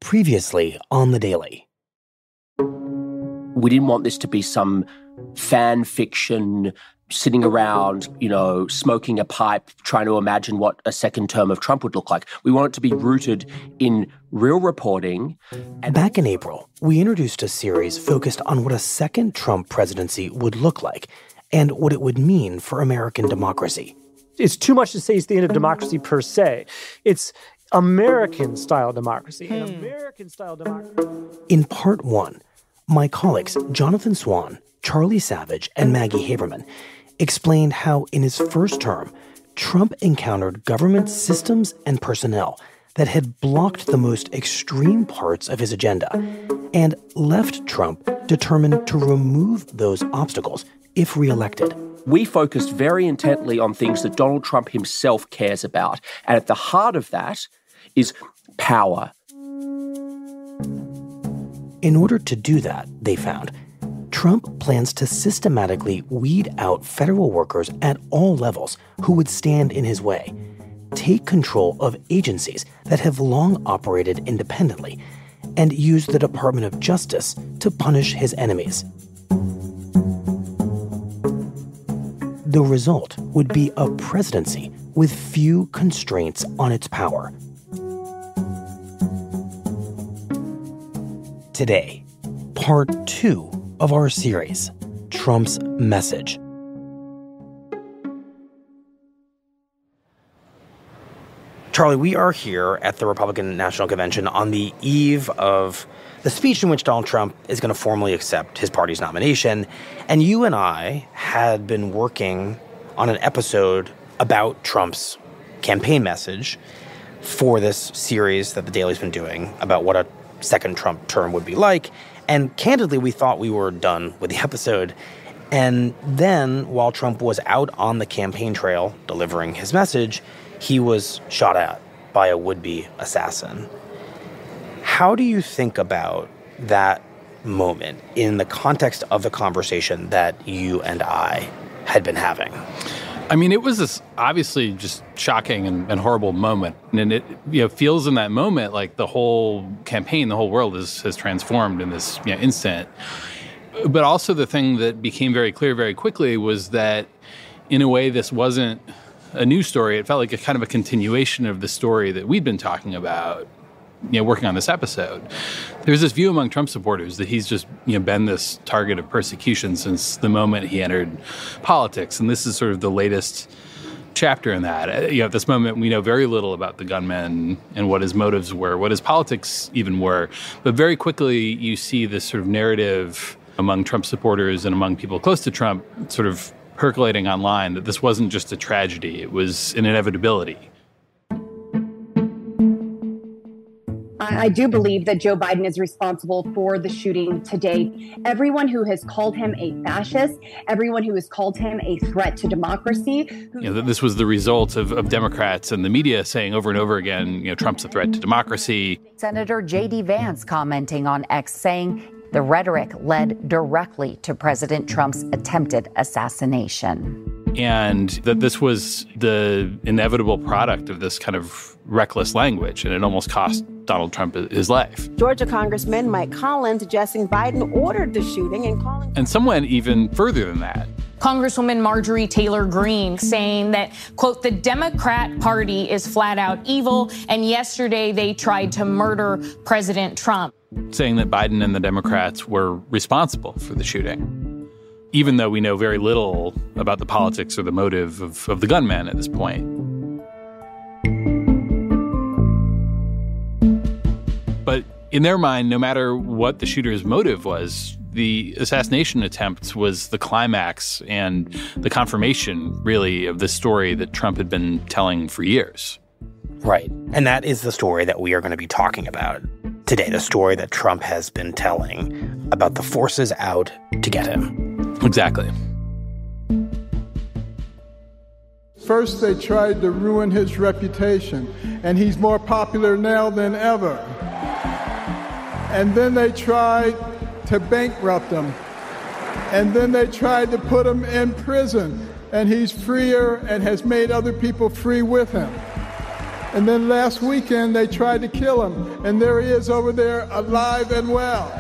Previously on The Daily. We didn't want this to be some fan fiction sitting around, smoking a pipe, trying to imagine what a second term of Trump would look like. We want it to be rooted in real reporting. Back in April, we introduced a series focused on what a second Trump presidency would look like and what it would mean for American democracy. It's too much to say it's the end of democracy per se. It's American-style democracy. American-style democracy. In part one, my colleagues Jonathan Swan, Charlie Savage, and Maggie Haberman explained how, in his first term, Trump encountered government systems and personnel that had blocked the most extreme parts of his agenda and left Trump determined to remove those obstacles if reelected. We focused very intently on things that Donald Trump himself cares about. And at the heart of that is power. In order to do that, they found, Trump plans to systematically weed out federal workers at all levels who would stand in his way, take control of agencies that have long operated independently, and use the Department of Justice to punish his enemies. The result would be a presidency with few constraints on its power. Today, part 2 of our series, Trump's Message. Charlie, we are here at the Republican National Convention on the eve of the speech in which Donald Trump is going to formally accept his party's nomination. And you and I had been working on an episode about Trump's campaign message for this series that The Daily's been doing about what a second Trump term would be like. And candidly, we thought we were done with the episode. And then, while Trump was out on the campaign trail delivering his message, he was shot at by a would-be assassin. How do you think about that moment in the context of the conversation that you and I had been having? I mean, it was this obviously just shocking and horrible moment. And it feels in that moment like the whole campaign, the whole world has transformed in this instant. But also the thing that became very clear very quickly was that, in a way, this wasn't a new story. It felt like a kind of a continuation of the story that we'd been talking about, working on this episode. There's this view among Trump supporters that he's just, been this target of persecution since the moment he entered politics. And this is sort of the latest chapter in that. At this moment, we know very little about the gunman and what his motives were, what his politics even were. But very quickly, you see this sort of narrative among Trump supporters and among people close to Trump sort of percolating online that this wasn't just a tragedy, it was an inevitability. I do believe that Joe Biden is responsible for the shooting today. Everyone who has called him a fascist, everyone who has called him a threat to democracy. This was the result of Democrats and the media saying over and over again, Trump's a threat to democracy. Senator J.D. Vance commenting on X saying the rhetoric led directly to President Trump's attempted assassination. And that this was the inevitable product of this kind of reckless language, and it almost cost Donald Trump his life. Georgia Congressman Mike Collins suggesting Biden ordered the shooting and some went even further than that. Congresswoman Marjorie Taylor Greene saying that, quote, the Democrat Party is flat out evil, and yesterday they tried to murder President Trump. Saying that Biden and the Democrats were responsible for the shooting, even though we know very little about the politics or the motive of the gunman at this point. But in their mind, no matter what the shooter's motive was, the assassination attempt was the climax and the confirmation, really, of the story that Trump had been telling for years. Right. And that is the story that we are going to be talking about today, the story that Trump has been telling about the forces out to get him. Exactly. First, they tried to ruin his reputation, and he's more popular now than ever. And then they tried to bankrupt him. And then they tried to put him in prison, and he's freer and has made other people free with him. And then last weekend, they tried to kill him. And there he is over there, alive and well.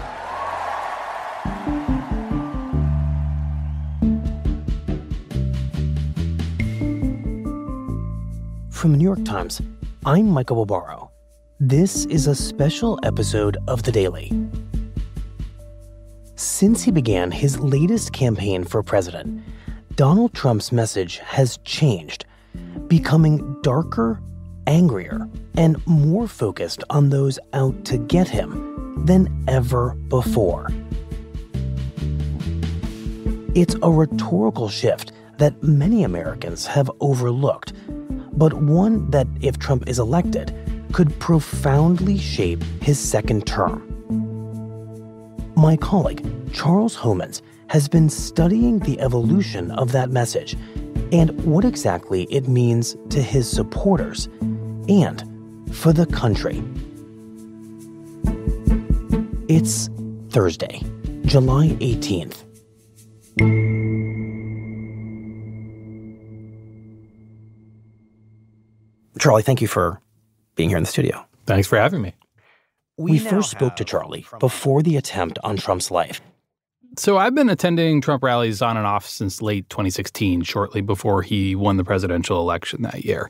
From the New York Times, I'm Michael Barbaro. This is a special episode of The Daily. Since he began his latest campaign for president, Donald Trump's message has changed, becoming darker, angrier, and more focused on those out to get him than ever before. It's a rhetorical shift that many Americans have overlooked, but one that, if Trump is elected, could profoundly shape his second term. My colleague, Charles Homans, has been studying the evolution of that message and what exactly it means to his supporters and for the country. It's Thursday, July 18th. Charlie, thank you for being here in the studio. Thanks for having me. We first spoke to Charlie before the attempt on Trump's life. So I've been attending Trump rallies on and off since late 2016, shortly before he won the presidential election that year.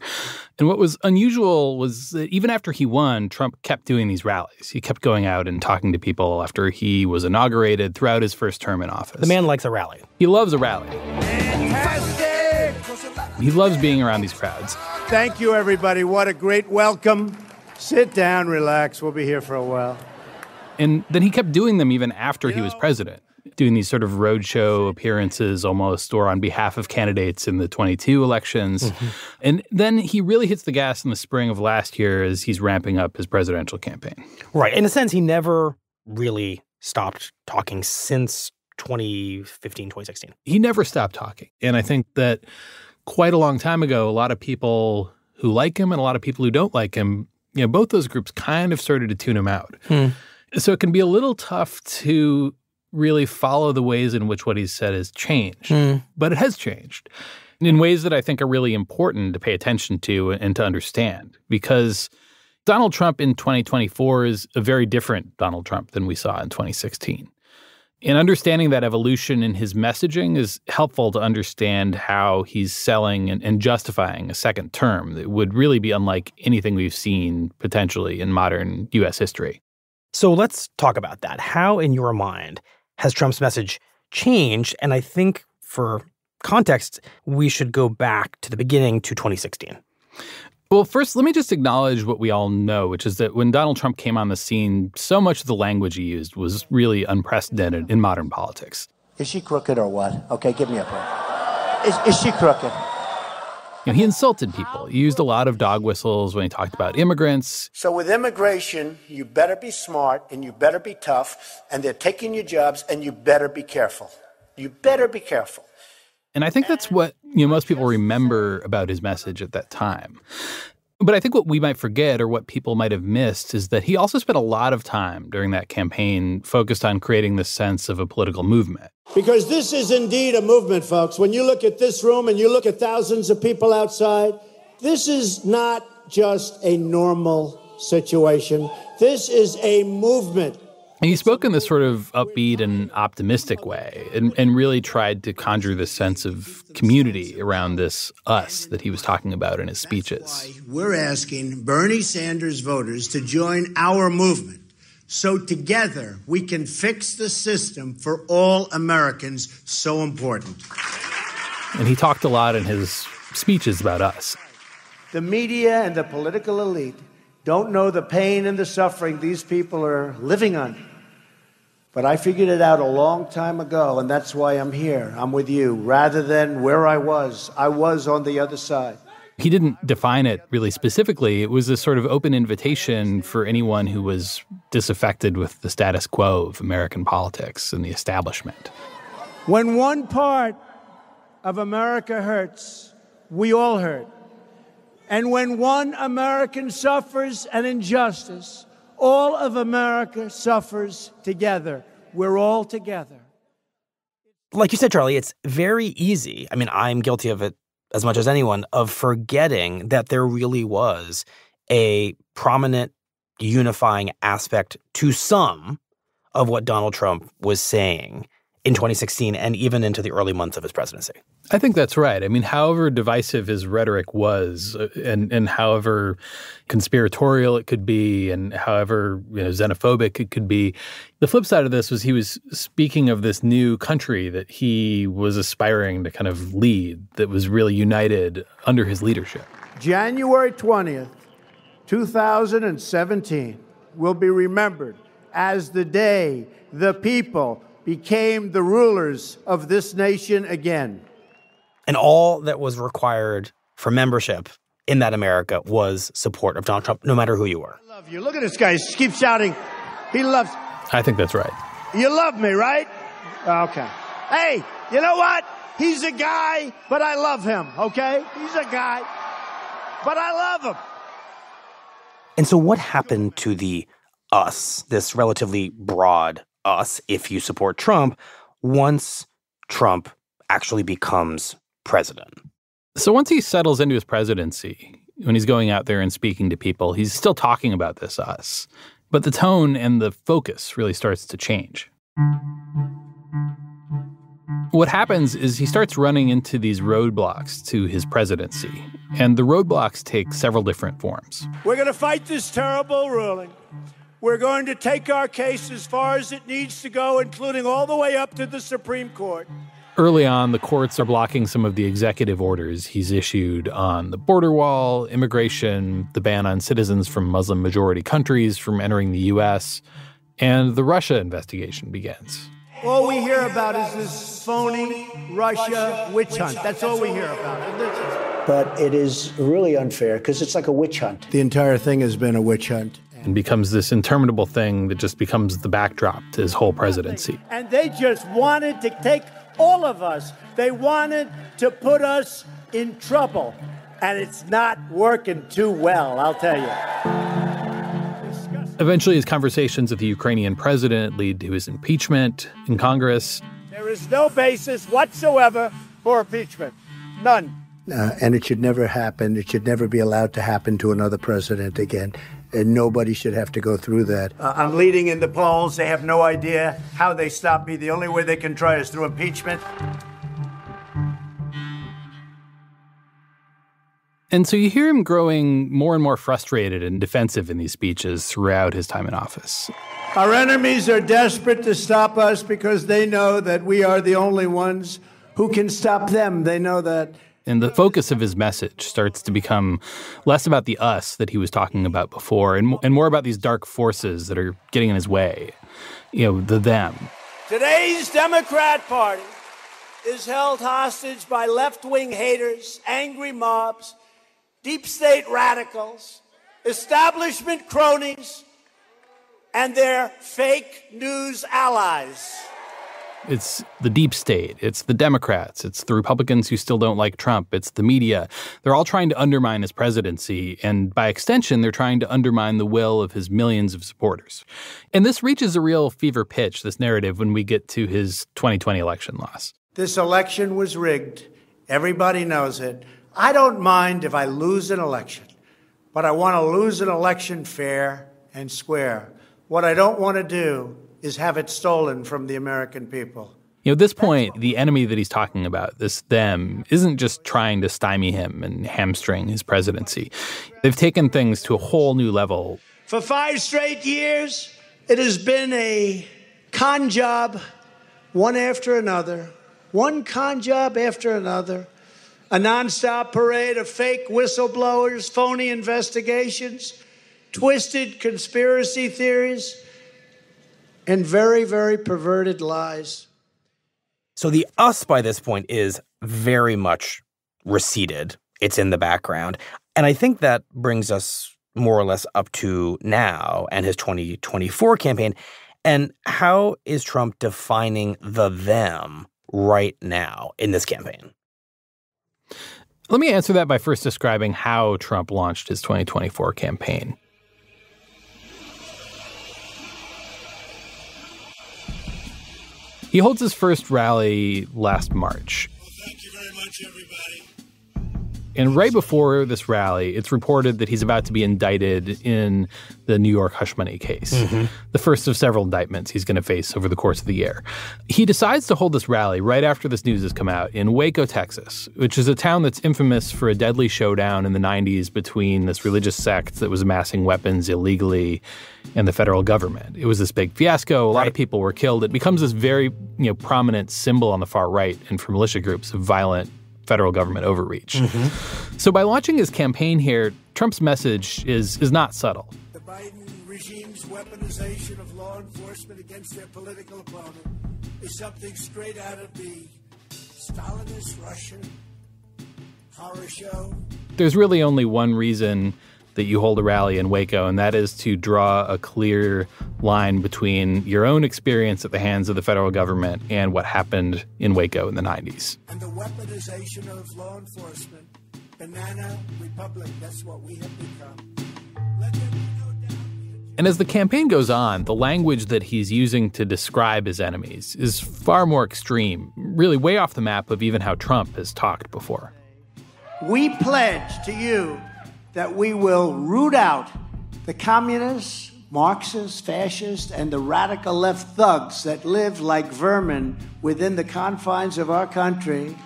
And what was unusual was that even after he won, Trump kept doing these rallies. He kept going out and talking to people after he was inaugurated throughout his first term in office. The man likes a rally. He loves a rally. He loves being around these crowds. Thank you, everybody. What a great welcome. Sit down, relax. We'll be here for a while. And then he kept doing them even after he was president, doing these sort of roadshow appearances almost, or on behalf of candidates in the 22 elections. Mm-hmm. And then he really hits the gas in the spring of last year as he's ramping up his presidential campaign. Right. In a sense, he never really stopped talking since 2015, 2016. He never stopped talking. And I think that quite a long time ago, a lot of people who like him and a lot of people who don't like him, you know, both those groups kind of started to tune him out. So it can be a little tough to really follow the ways in which what he's said has changed. But it has changed in ways that I think are really important to pay attention to and to understand. Because Donald Trump in 2024 is a very different Donald Trump than we saw in 2016. And understanding that evolution in his messaging is helpful to understand how he's selling and justifying a second term that would really be unlike anything we've seen potentially in modern U.S. history. So let's talk about that. How, in your mind, has Trump's message changed? And I think for context, we should go back to the beginning to 2016. Well, first, let me just acknowledge what we all know, which is that when Donald Trump came on the scene, so much of the language he used was really unprecedented in modern politics. Is she crooked or what? Okay, give me a break. Is she crooked? You know, he insulted people. He used a lot of dog whistles when he talked about immigrants. So with immigration, you better be smart and you better be tough, and they're taking your jobs, and you better be careful. You better be careful. And I think that's what most people remember about his message at that time. But I think what we might forget or what people might have missed is that he also spent a lot of time during that campaign focused on creating this sense of a political movement. Because this is indeed a movement, folks. When you look at this room and you look at thousands of people outside, this is not just a normal situation. This is a movement. And he spoke in this sort of upbeat and optimistic way and really tried to conjure this sense of community around this us that he was talking about in his speeches. That's why we're asking Bernie Sanders voters to join our movement so together we can fix the system for all Americans so important. And he talked a lot in his speeches about us. The media and the political elite don't know the pain and the suffering these people are living under. But I figured it out a long time ago, and that's why I'm here. I'm with you. Rather than where I was on the other side. He didn't define it really specifically. It was a sort of open invitation for anyone who was disaffected with the status quo of American politics and the establishment. When one part of America hurts, we all hurt. And when one American suffers an injustice, all of America suffers together. We're all together. Like you said, Charlie, it's very easy. I mean, I'm guilty of it as much as anyone, of forgetting that there really was a prominent unifying aspect to some of what Donald Trump was saying in 2016 and even into the early months of his presidency. I think that's right. I mean, however divisive his rhetoric was and however conspiratorial it could be and however xenophobic it could be, the flip side of this was he was speaking of this new country that he was aspiring to kind of lead that was really united under his leadership. January 20th, 2017 will be remembered as the day the people became the rulers of this nation again. And all that was required for membership in that America was support of Donald Trump, no matter who you were. I love you. Look at this guy. He keeps shouting. He loves. I think that's right. You love me, right? Okay. Hey, you know what? He's a guy, but I love him, okay? He's a guy, but I love him. And so what happened to the us, this relatively broad us, if you support Trump, once Trump actually becomes president? So once he settles into his presidency, when he's going out there and speaking to people, he's still talking about this us. But the tone and the focus really starts to change. What happens is he starts running into these roadblocks to his presidency. And the roadblocks take several different forms. We're going to fight this terrible ruling. We're going to take our case as far as it needs to go, including all the way up to the Supreme Court. Early on, the courts are blocking some of the executive orders he's issued on the border wall, immigration, the ban on citizens from Muslim-majority countries from entering the U.S., and the Russia investigation begins. All we hear about is this phony Russia witch hunt. That's all we hear about. But it is really unfair because it's like a witch hunt. The entire thing has been a witch hunt. And becomes this interminable thing that just becomes the backdrop to his whole presidency. And they just wanted to take all of us. They wanted to put us in trouble. And it's not working too well, I'll tell you. Eventually, his conversations with the Ukrainian president lead to his impeachment in Congress. There is no basis whatsoever for impeachment. None. And it should never happen. It should never be allowed to happen to another president again. And nobody should have to go through that. I'm leading in the polls. They have no idea how they stop me. The only way they can try is through impeachment. And so you hear him growing more and more frustrated and defensive in these speeches throughout his time in office. Our enemies are desperate to stop us because they know that we are the only ones who can stop them. They know that. And the focus of his message starts to become less about the us that he was talking about before and more about these dark forces that are getting in his way, the them. Today's Democrat Party is held hostage by left-wing haters, angry mobs, deep state radicals, establishment cronies, and their fake news allies. It's the deep state. It's the Democrats. It's the Republicans who still don't like Trump. It's the media. They're all trying to undermine his presidency. And by extension, they're trying to undermine the will of his millions of supporters. And this reaches a real fever pitch, this narrative, when we get to his 2020 election loss. This election was rigged. Everybody knows it. I don't mind if I lose an election, but I want to lose an election fair and square. What I don't want to do is have it stolen from the American people. At this point, the enemy that he's talking about, this them, isn't just trying to stymie him and hamstring his presidency. They've taken things to a whole new level. For 5 straight years, it has been a con job, one after another, one con job after another, a nonstop parade of fake whistleblowers, phony investigations, twisted conspiracy theories, and very, very perverted lies. So the us by this point is very much receded. It's in the background. And I think that brings us more or less up to now and his 2024 campaign. And how is Trump defining the them right now in this campaign? Let me answer that by first describing how Trump launched his 2024 campaign. He holds his first rally last March. Thank you very much, everybody. And right before this rally, it's reported that he's about to be indicted in the New York hush money case, the first of several indictments he's going to face over the course of the year. He decides to hold this rally right after this news has come out in Waco, Texas, which is a town that's infamous for a deadly showdown in the 90s between this religious sect that was amassing weapons illegally and the federal government. It was this big fiasco. A lot of people were killed. It becomes this very, prominent symbol on the far right and for militia groups of violent federal government overreach. So by launching his campaign here, Trump's message is not subtle. The Biden regime's weaponization of law enforcement against their political opponent is something straight out of the Stalinist Russian horror show. There's really only one reason that you hold a rally in Waco, and that is to draw a clear line between your own experience at the hands of the federal government and what happened in Waco in the 90s. And the weaponization of law enforcement, banana republic, that's what we have become. Let there be no doubt. And as the campaign goes on, the language that he's using to describe his enemies is far more extreme, really way off the map of even how Trump has talked before. We pledge to you that we will root out the communists, Marxists, fascists, and the radical left thugs that live like vermin within the confines of our country,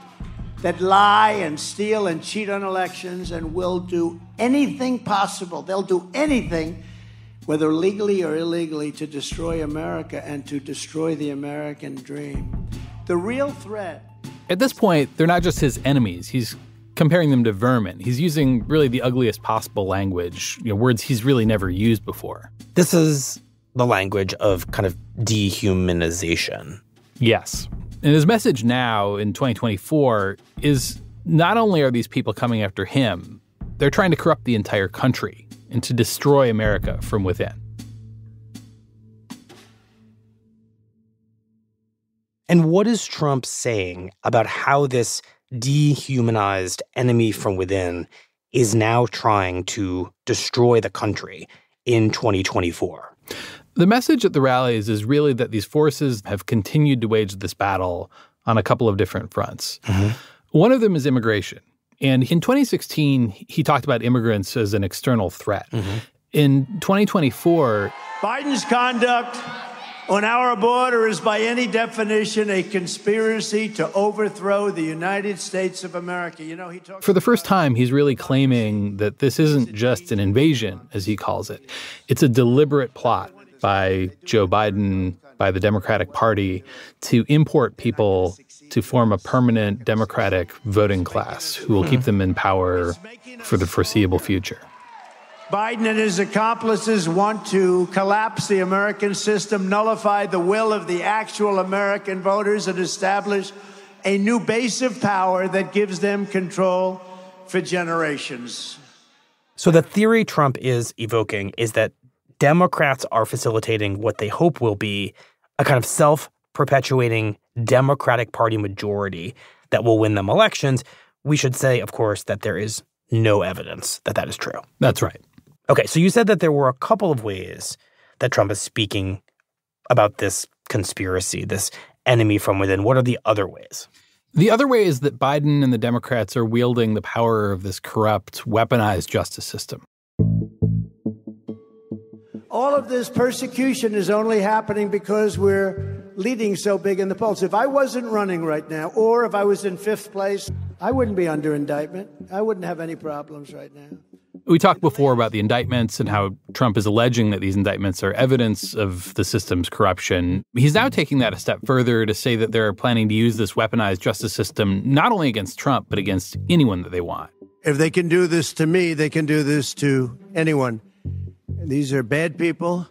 that lie and steal and cheat on elections and will do anything possible. They'll do anything, whether legally or illegally, to destroy America and to destroy the American dream. The real threat. At this point, they're not just his enemies. He's comparing them to vermin. He's using really the ugliest possible language, words he's really never used before. This is the language of kind of dehumanization. Yes. And his message now in 2024 is not only are these people coming after him, they're trying to corrupt the entire country and to destroy America from within. And what is Trump saying about how this dehumanized enemy from within is now trying to destroy the country in 2024? The message at the rallies is really that these forces have continued to wage this battle on a couple of different fronts. One of them is immigration. And in 2016, he talked about immigrants as an external threat. In 2024, Biden's conduct on our border is by any definition a conspiracy to overthrow the United States of America. He talks for the first time, he's really claiming that this isn't just an invasion, as he calls it. It's a deliberate plot by Joe Biden, by the Democratic Party, to import people to form a permanent Democratic voting class who will keep them in power for the foreseeable future. Biden and his accomplices want to collapse the American system, nullify the will of the actual American voters, and establish a new base of power that gives them control for generations. So the theory Trump is evoking is that Democrats are facilitating what they hope will be a kind of self-perpetuating Democratic Party majority that will win them elections. We should say, of course, that there is no evidence that that is true. That's right. Okay, so you said that there were a couple of ways that Trump is speaking about this conspiracy, this enemy from within. What are the other ways? The other way is that Biden and the Democrats are wielding the power of this corrupt, weaponized justice system. All of this persecution is only happening because we're leading so big in the polls. If I wasn't running right now, or if I was in fifth place, I wouldn't be under indictment. I wouldn't have any problems right now. We talked before about the indictments and how Trump is alleging that these indictments are evidence of the system's corruption. He's now taking that a step further to say that they're planning to use this weaponized justice system not only against Trump, but against anyone that they want. If they can do this to me, they can do this to anyone. These are bad people.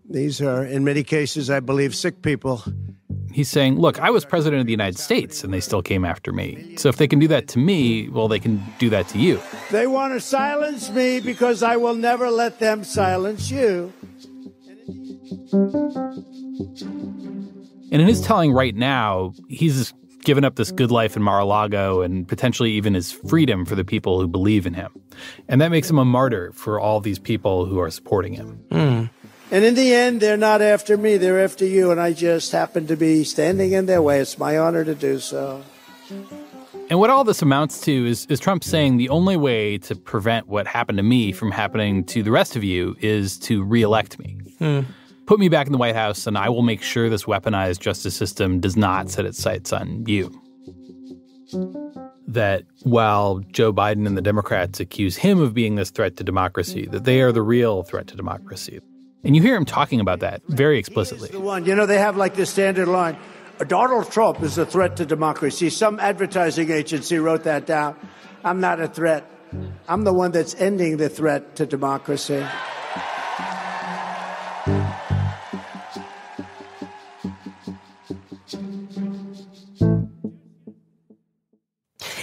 These are, in many cases, I believe, sick people. He's saying, look, I was president of the United States and they still came after me. So if they can do that to me, well, they can do that to you. They want to silence me because I will never let them silence you. And in his telling right now, he's given up this good life in Mar-a-Lago and potentially even his freedom for the people who believe in him. And that makes him a martyr for all these people who are supporting him. And in the end, they're not after me, they're after you, and I just happen to be standing in their way. It's my honor to do so. And what all this amounts to is Trump saying the only way to prevent what happened to me from happening to the rest of you is to reelect me. Put me back in the White House, and I will make sure this weaponized justice system does not set its sights on you. That while Joe Biden and the Democrats accuse him of being this threat to democracy, that they are the real threat to democracy. And you hear him talking about that very explicitly. The one, they have like this standard line. Donald Trump is a threat to democracy. Some advertising agency wrote that down. I'm not a threat. I'm the one that's ending the threat to democracy.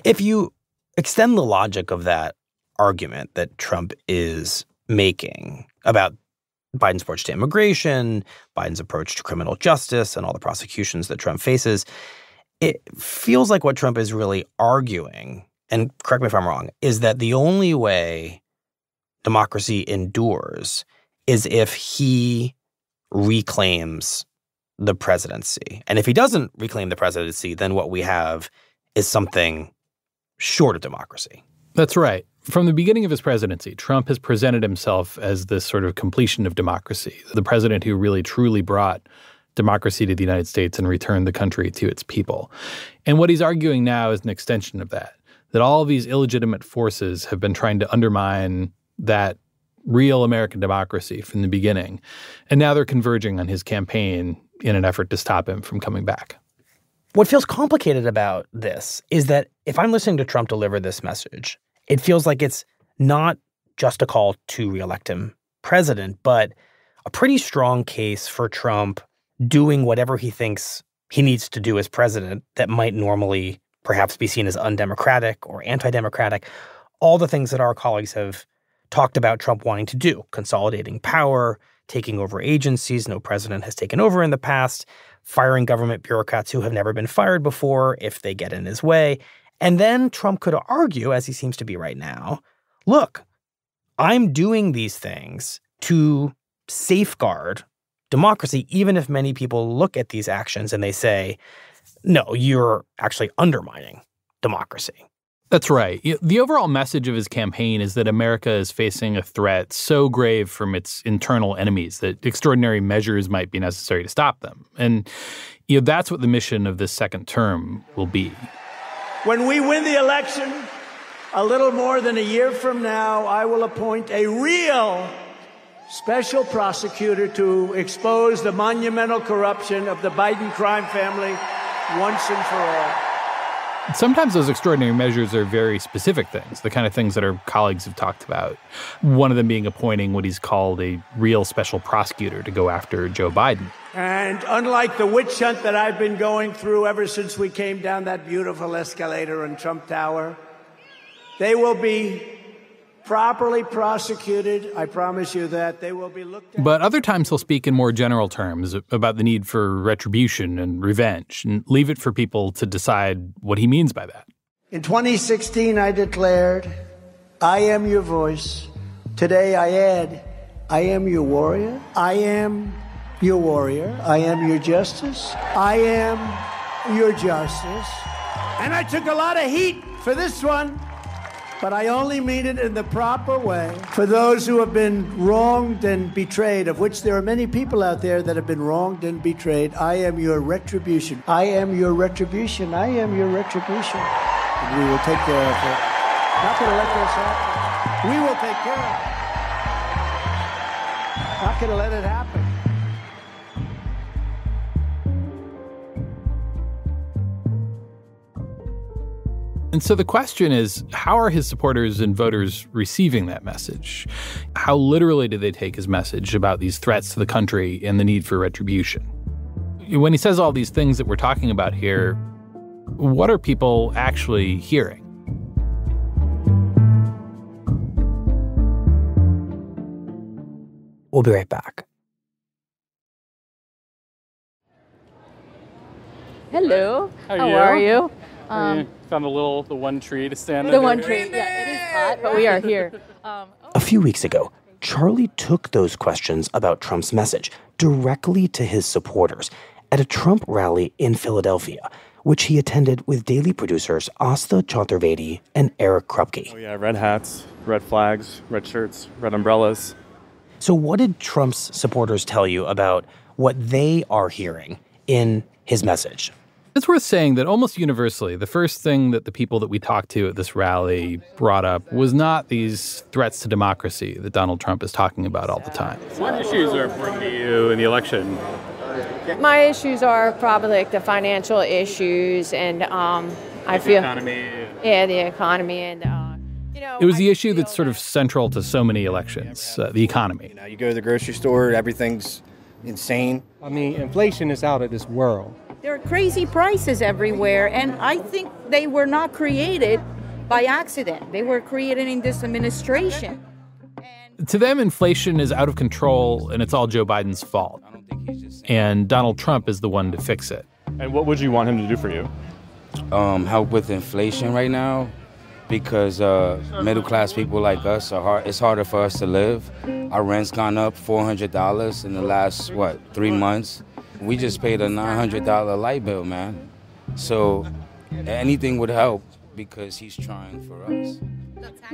If you extend the logic of that argument that Trump is making about Biden's approach to immigration, Biden's approach to criminal justice, and all the prosecutions that Trump faces, it feels like what Trump is really arguing, and correct me if I'm wrong, is that the only way democracy endures is if he reclaims the presidency. And if he doesn't reclaim the presidency, then what we have is something short of democracy. That's right. From the beginning of his presidency, Trump has presented himself as this sort of completion of democracy, the president who really truly brought democracy to the United States and returned the country to its people. And what he's arguing now is an extension of that all these illegitimate forces have been trying to undermine that real American democracy from the beginning. And now they're converging on his campaign in an effort to stop him from coming back. What feels complicated about this is that if I'm listening to Trump deliver this message, it feels like it's not just a call to reelect him president, but a pretty strong case for Trump doing whatever he thinks he needs to do as president that might normally perhaps be seen as undemocratic or anti-democratic. All the things that our colleagues have talked about Trump wanting to do, consolidating power, taking over agencies no president has taken over in the past, firing government bureaucrats who have never been fired before if they get in his way. And then Trump could argue, as he seems to be right now, look, I'm doing these things to safeguard democracy, even if many people look at these actions and they say, no, you're actually undermining democracy. That's right. The overall message of his campaign is that America is facing a threat so grave from its internal enemies that extraordinary measures might be necessary to stop them. And that's what the mission of this second term will be. When we win the election, a little more than a year from now, I will appoint a real special prosecutor to expose the monumental corruption of the Biden crime family once and for all. Sometimes those extraordinary measures are very specific things, the kind of things that our colleagues have talked about. One of them being appointing what he's called a real special prosecutor to go after Joe Biden. And unlike the witch hunt that I've been going through ever since we came down that beautiful escalator in Trump Tower, they will be properly prosecuted. I promise you that. They will be looked at. But other times he'll speak in more general terms about the need for retribution and revenge and leave it for people to decide what he means by that. In 2016, I declared, I am your voice. Today I add, I am your warrior. I am your warrior. I am your justice. I am your justice. And I took a lot of heat for this one. But I only mean it in the proper way. For those who have been wronged and betrayed, of which there are many people out there that have been wronged and betrayed, I am your retribution. I am your retribution. I am your retribution. And we will take care of it. Not going to let this happen. We will take care of it. Not going to let it happen. And so the question is, how are his supporters and voters receiving that message? How literally do they take his message about these threats to the country and the need for retribution? When he says all these things that we're talking about here, what are people actually hearing? We'll be right back. Hello. How are you? Found the one tree to stand under. The one tree. Yeah, it is hot, but we are here. A few weeks ago, Charlie took those questions about Trump's message directly to his supporters at a Trump rally in Philadelphia, which he attended with daily producers Asta Chaturvedi and Eric Krupke. Oh yeah, red hats, red flags, red shirts, red umbrellas. So what did Trump's supporters tell you about what they are hearing in his message? It's worth saying that almost universally, the first thing that the people that we talked to at this rally brought up was not these threats to democracy that Donald Trump is talking about all the time. What issues are important to you in the election? My issues are probably like the financial issues and I feel... The economy. Yeah, the economy and... It was the issue that's sort of central to so many elections, the economy. You go to the grocery store, everything's insane. I mean, inflation is out of this world. There are crazy prices everywhere, and I think they were not created by accident. They were created in this administration. To them, inflation is out of control, and it's all Joe Biden's fault. And Donald Trump is the one to fix it. And what would you want him to do for you? Help with inflation right now, because middle-class people like us, it's harder for us to live. Our rent's gone up $400 in the last, 3 months. We just paid a $900 light bill, man. So anything would help because he's trying for us.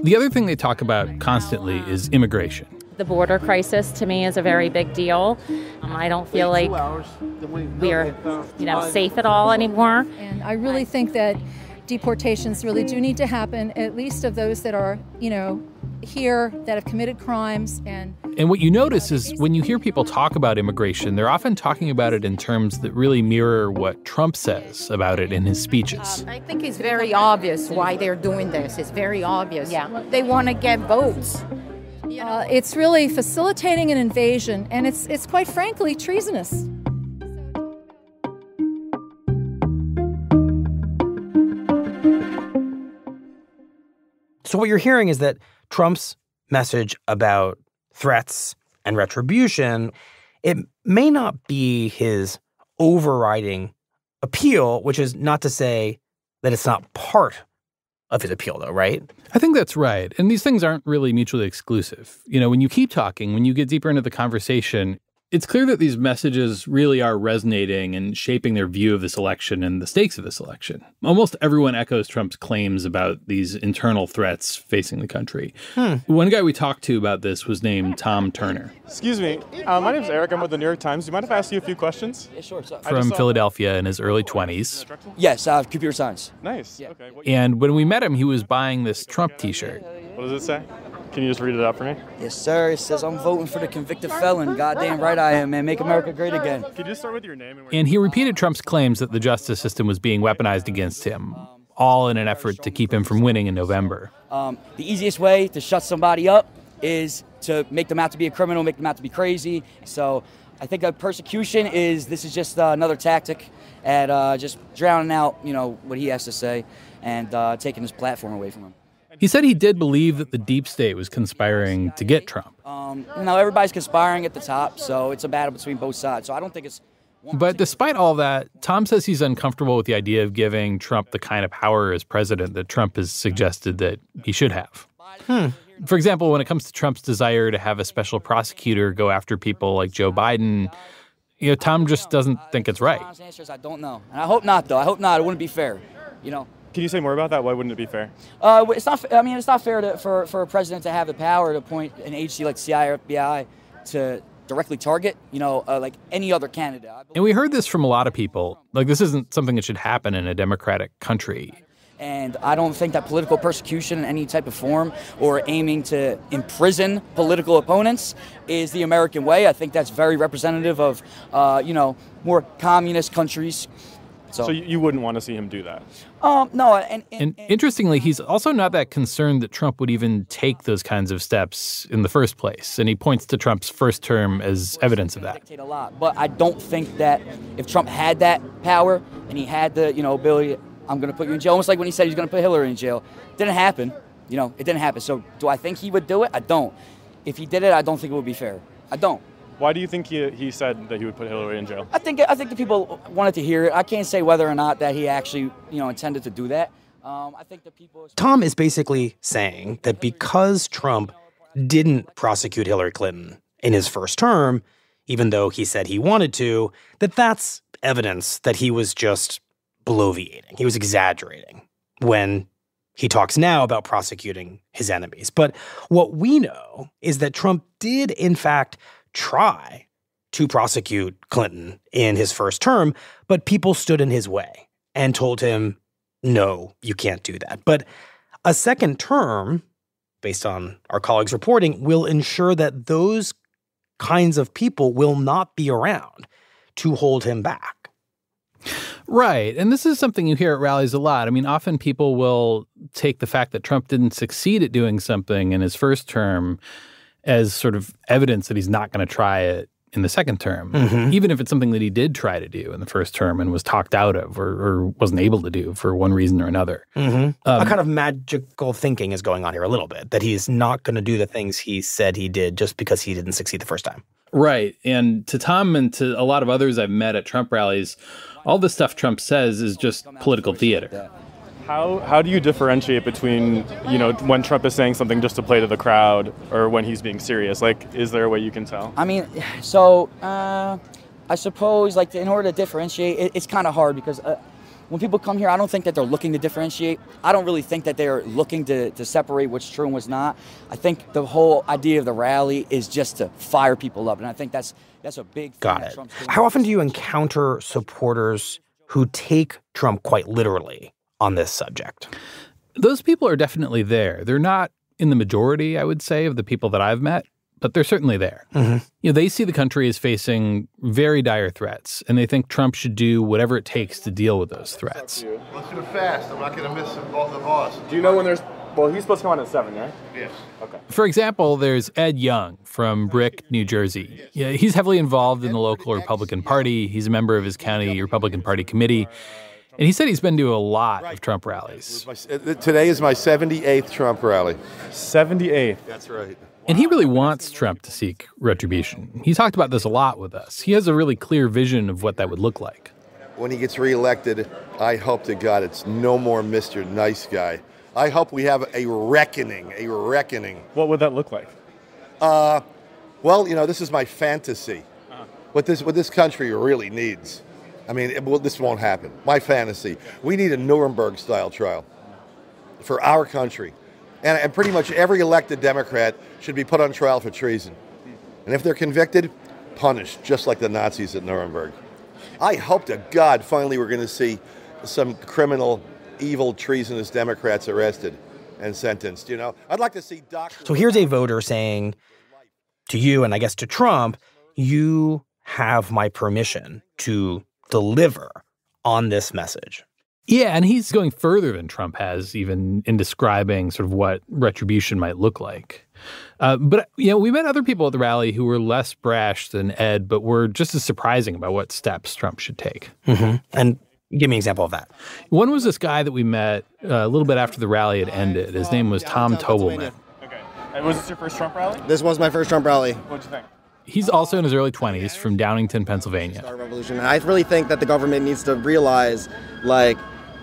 The other thing they talk about constantly is immigration. The border crisis, to me, is a very big deal. I don't feel like we're, safe at all anymore. And I really think that deportations really do need to happen, at least of those that are, here that have committed crimes. And what you notice is when you hear people talk about immigration, they're often talking about it in terms that really mirror what Trump says about it in his speeches. I think it's very obvious why they're doing this. It's very obvious. Yeah. They want to get votes. It's really facilitating an invasion, and it's quite frankly treasonous. So what you're hearing is that Trump's message about threats and retribution, it may not be his overriding appeal, which is not to say that it's not part of his appeal, though, right? I think that's right. And these things aren't really mutually exclusive. When you keep talking, when you get deeper into the conversation, it's clear that these messages really are resonating and shaping their view of this election and the stakes of this election. Almost everyone echoes Trump's claims about these internal threats facing the country. One guy we talked to about this was named Tom Turner. Excuse me. My name's Eric. I'm with the New York Times. Do you mind if I ask you a few questions? Yeah, sure. From Philadelphia in his early 20s. Yes, computer science. Nice. Yeah. Okay. And when we met him, he was buying this Trump T-shirt. What does it say? Can you just read it out for me? Yes, sir. It says, I'm voting for the convicted felon. Goddamn right I am, man. Make America great again. Can you just start with your name? And he repeated Trump's claims that the justice system was being weaponized against him, all in an effort to keep him from winning in November. The easiest way to shut somebody up is to make them out to be a criminal, make them out to be crazy. So I think persecution is just another tactic at just drowning out, what he has to say and taking his platform away from him. He said he did believe that the deep state was conspiring to get Trump. Everybody's conspiring at the top, so it's a battle between both sides. So I don't think it's... But despite all that, Tom says he's uncomfortable with the idea of giving Trump the kind of power as president that Trump has suggested that he should have. For example, when it comes to Trump's desire to have a special prosecutor go after people like Joe Biden, Tom just doesn't think it's right. I don't know. And I hope not, though. I hope not. It wouldn't be fair, Can you say more about that? Why wouldn't it be fair? It's not. I mean, it's not fair for a president to have the power to appoint an agency like CIA or FBI to directly target, like any other candidate. And we heard this from a lot of people. Like, this isn't something that should happen in a democratic country. And I don't think that political persecution in any type of form or aiming to imprison political opponents is the American way. I think that's very representative of, more communist countries. So you wouldn't want to see him do that? No. And interestingly, he's also not that concerned that Trump would even take those kinds of steps in the first place. And he points to Trump's first term as evidence of that. Dictate a lot, but I don't think that if Trump had that power and he had the ability, I'm going to put you in jail, almost like when he said he's going to put Hillary in jail. It didn't happen. It didn't happen. So do I think he would do it? I don't. If he did it, I don't think it would be fair. I don't. Why do you think he said that he would put Hillary in jail? I think the people wanted to hear it. I can't say whether or not that he actually, intended to do that. I think the people... Tom is basically saying that because Trump didn't prosecute Hillary Clinton in his first term, even though he said he wanted to, that's evidence that he was just bloviating. He was exaggerating when he talks now about prosecuting his enemies. But what we know is that Trump did, in fact, try to prosecute Clinton in his first term, but people stood in his way and told him, no, you can't do that. But a second term, based on our colleagues' reporting, will ensure that those kinds of people will not be around to hold him back. Right. And this is something you hear at rallies a lot. I mean, often people will take the fact that Trump didn't succeed at doing something in his first term as sort of evidence that he's not going to try it in the second term, even if it's something that he did try to do in the first term and was talked out of or wasn't able to do for one reason or another. A kind of magical thinking is going on here a little bit, that he's not going to do the things he said he did just because he didn't succeed the first time. Right. And to Tom and to a lot of others I've met at Trump rallies, all the stuff Trump says is just political theater. How do you differentiate between, when Trump is saying something just to play to the crowd or when he's being serious? Like, is there a way you can tell? I mean, so I suppose, like, in order to differentiate, it's kind of hard because when people come here, I don't think that they're looking to differentiate. I don't really think that they're looking to separate what's true and what's not. I think the whole idea of the rally is just to fire people up, and I think that's a big thing. Got it. How often do you encounter supporters who take Trump quite literally on this subject? Those people are definitely there. They're not in the majority, I would say, of the people that I've met, but they're certainly there. They see the country as facing very dire threats, and they think Trump should do whatever it takes to deal with those threats. Let's do it fast. I'm not going to miss the boss. Do you know when there's... Well, he's supposed to come on at 7, right? Yes. Okay. For example, there's Ed Young from Brick, New Jersey. Yeah, he's heavily involved in the local Republican Party. He's a member of his county Republican Party committee. And he said he's been to a lot of Trump rallies. Today is my 78th Trump rally. 78th. That's right. And he really wants Trump to seek retribution. He talked about this a lot with us. He has a really clear vision of what that would look like. When he gets reelected, I hope to God it's no more Mr. Nice Guy. I hope we have a reckoning. What would that look like? Well, this is my fantasy. What this country really needs. I mean, this won't happen. My fantasy. We need a Nuremberg-style trial for our country. And pretty much every elected Democrat should be put on trial for treason. And if they're convicted, punished, just like the Nazis at Nuremberg. I hope to God finally we're going to see some criminal, evil, treasonous Democrats arrested and sentenced. I'd like to see doctors... So here's a voter saying to you, and I guess to Trump, you have my permission to deliver on this message. Yeah, and he's going further than Trump has, even in describing sort of what retribution might look like. But we met other people at the rally who were less brash than Ed, but were just as surprising about what steps Trump should take. And give me an example of that. One was this guy that we met a little bit after the rally had ended. His name was Tom Tobelman. Okay. And was this your first Trump rally? This was my first Trump rally. What'd you think? He's also in his early 20s from Downingtown, Pennsylvania. Revolution. I really think that the government needs to realize,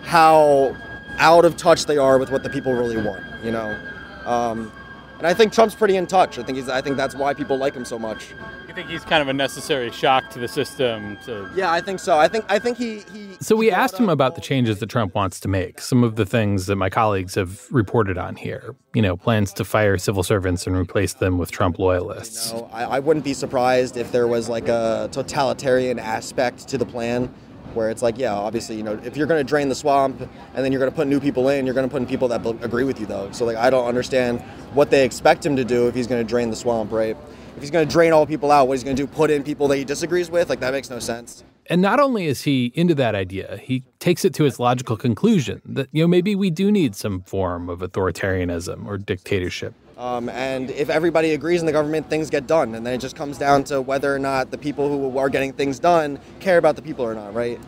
how out of touch they are with what the people really want, And I think Trump's pretty in touch. I think that's why people like him so much. You think he's kind of a necessary shock to the system? Yeah, I think so. I think he So we asked him about the changes that Trump wants to make, some of the things that my colleagues have reported on here. Plans to fire civil servants and replace them with Trump loyalists. I wouldn't be surprised if there was a totalitarian aspect to the plan where it's obviously, if you're going to drain the swamp and then you're going to put new people in, you're going to put in people that agree with you, though. So, I don't understand what they expect him to do if he's going to drain the swamp, right? If he's going to drain all people out, what he's going to do, put in people that he disagrees with? That makes no sense. And not only is he into that idea, he takes it to its logical conclusion that, maybe we do need some form of authoritarianism or dictatorship. And if everybody agrees in the government, things get done. And then it just comes down to whether or not the people who are getting things done care about the people or not, right?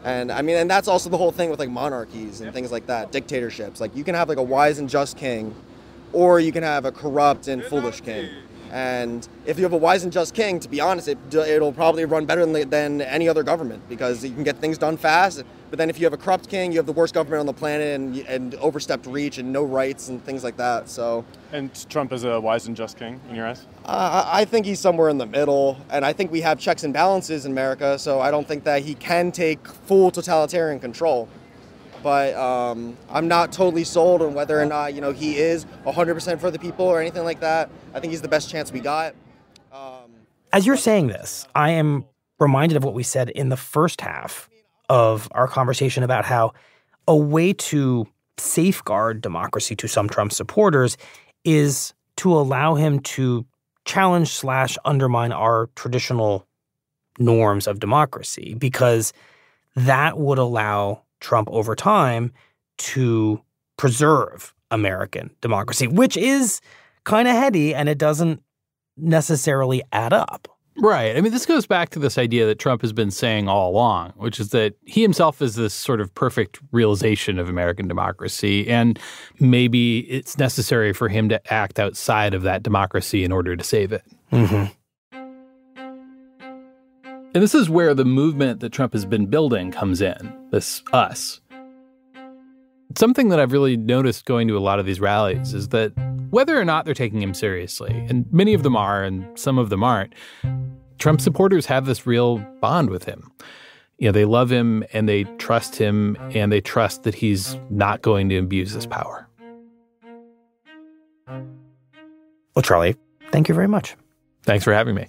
And and that's also the whole thing with monarchies and things like that, dictatorships. You can have a wise and just king, or you can have a corrupt and foolish king. And if you have a wise and just king, to be honest, it'll probably run better than any other government because you can get things done fast. But then if you have a corrupt king, you have the worst government on the planet and overstepped reach and no rights and things like that. So. And Trump is a wise and just king in your eyes? I think he's somewhere in the middle, and I think we have checks and balances in America, so I don't think that he can take full totalitarian control. But I'm not totally sold on whether or not, he is 100% for the people or anything like that. I think he's the best chance we got. As you're saying this, I am reminded of what we said in the first half of our conversation about how a way to safeguard democracy to some Trump supporters is to allow him to challenge/undermine our traditional norms of democracy, because that would allow Trump over time to preserve American democracy, which is kind of heady and it doesn't necessarily add up. Right. I mean, this goes back to this idea that Trump has been saying all along, which is that he himself is this sort of perfect realization of American democracy, and maybe it's necessary for him to act outside of that democracy in order to save it. Mm-hmm. And this is where the movement that Trump has been building comes in, this us. Something that I've really noticed going to a lot of these rallies is that whether or not they're taking him seriously, and many of them are and some of them aren't, Trump supporters have this real bond with him. They love him and they trust him and they trust that he's not going to abuse his power. Well, Charlie, thank you very much. Thanks for having me.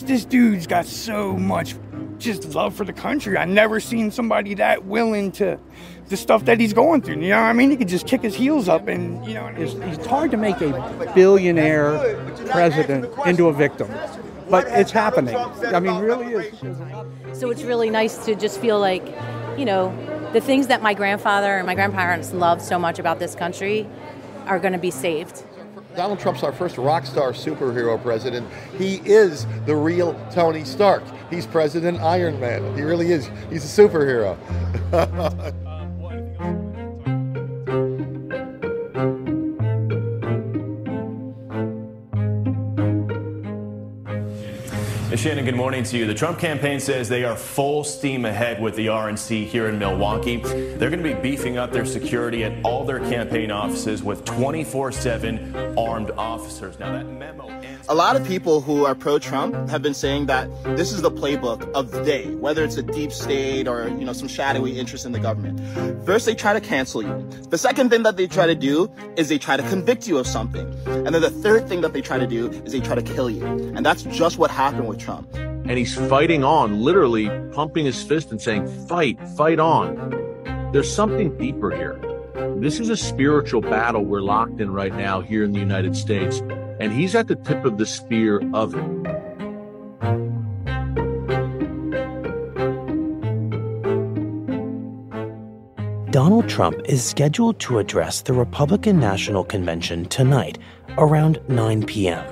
This dude's got so much just love for the country. I've never seen somebody that willing to the stuff that he's going through. You know what I mean? He could just kick his heels up and, It's hard to make a billionaire president into a victim, but it's happening. I mean, really is. So it's really nice to just feel like, the things that my grandfather and my grandparents loved so much about this country are going to be saved. Donald Trump's our first rock star superhero president. He is the real Tony Stark. He's President Iron Man. He really is. He's a superhero. Shannon, good morning to you. The Trump campaign says they are full steam ahead with the RNC here in Milwaukee. They're going to be beefing up their security at all their campaign offices with 24/7 armed officers. Now, that memo ends. A lot of people who are pro-Trump have been saying that this is the playbook of the day, whether it's a deep state or, some shadowy interest in the government. First, they try to cancel you. The second thing that they try to do is they try to convict you of something. And then the third thing that they try to do is they try to kill you. And that's just what happened with Trump. And he's fighting on, literally pumping his fist and saying, fight on. There's something deeper here. This is a spiritual battle we're locked in right now here in the United States. And he's at the tip of the spear of it. Donald Trump is scheduled to address the Republican National Convention tonight around 9 p.m.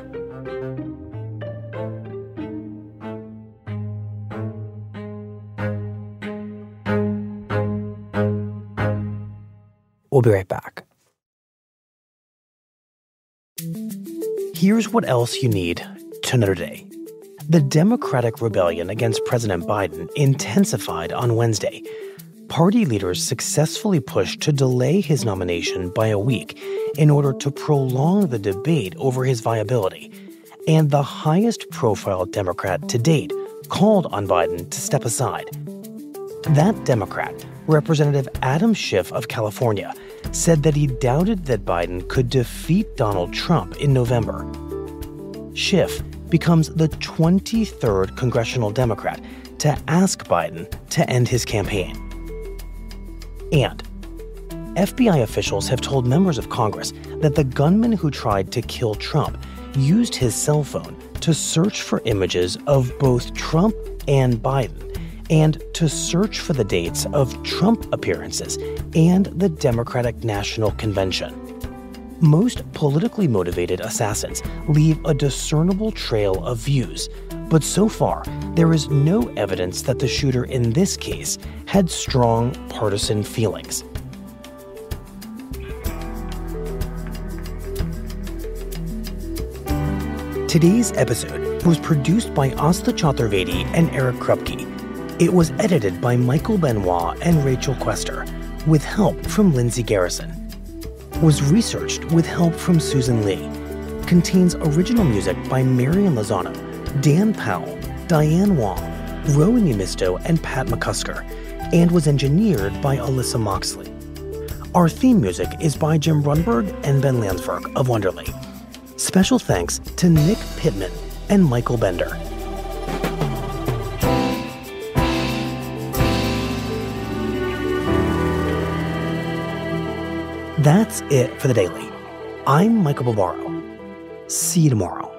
We'll be right back. Here's what else you need to know today. The Democratic rebellion against President Biden intensified on Wednesday. Party leaders successfully pushed to delay his nomination by a week in order to prolong the debate over his viability. And the highest profile Democrat to date called on Biden to step aside. That Democrat, Representative Adam Schiff of California, said that he doubted that Biden could defeat Donald Trump in November. Schiff becomes the 23rd congressional Democrat to ask Biden to end his campaign. And FBI officials have told members of Congress that the gunman who tried to kill Trump used his cell phone to search for images of both Trump and Biden, and to search for the dates of Trump appearances and the Democratic National Convention. Most politically motivated assassins leave a discernible trail of views, but so far, there is no evidence that the shooter in this case had strong partisan feelings. Today's episode was produced by Asta Chaturvedi and Eric Krupke. It was edited by Michael Benoit and Rachel Quester, with help from Lindsay Garrison. Was researched with help from Susan Lee. Contains original music by Marian Lozano, Dan Powell, Diane Wong, Rowan Umisto, and Pat McCusker, and was engineered by Alyssa Moxley. Our theme music is by Jim Brunberg and Ben Landsberg of Wonderly. Special thanks to Nick Pittman and Michael Bender. That's it for the Daily. I'm Michael Barbaro. See you tomorrow.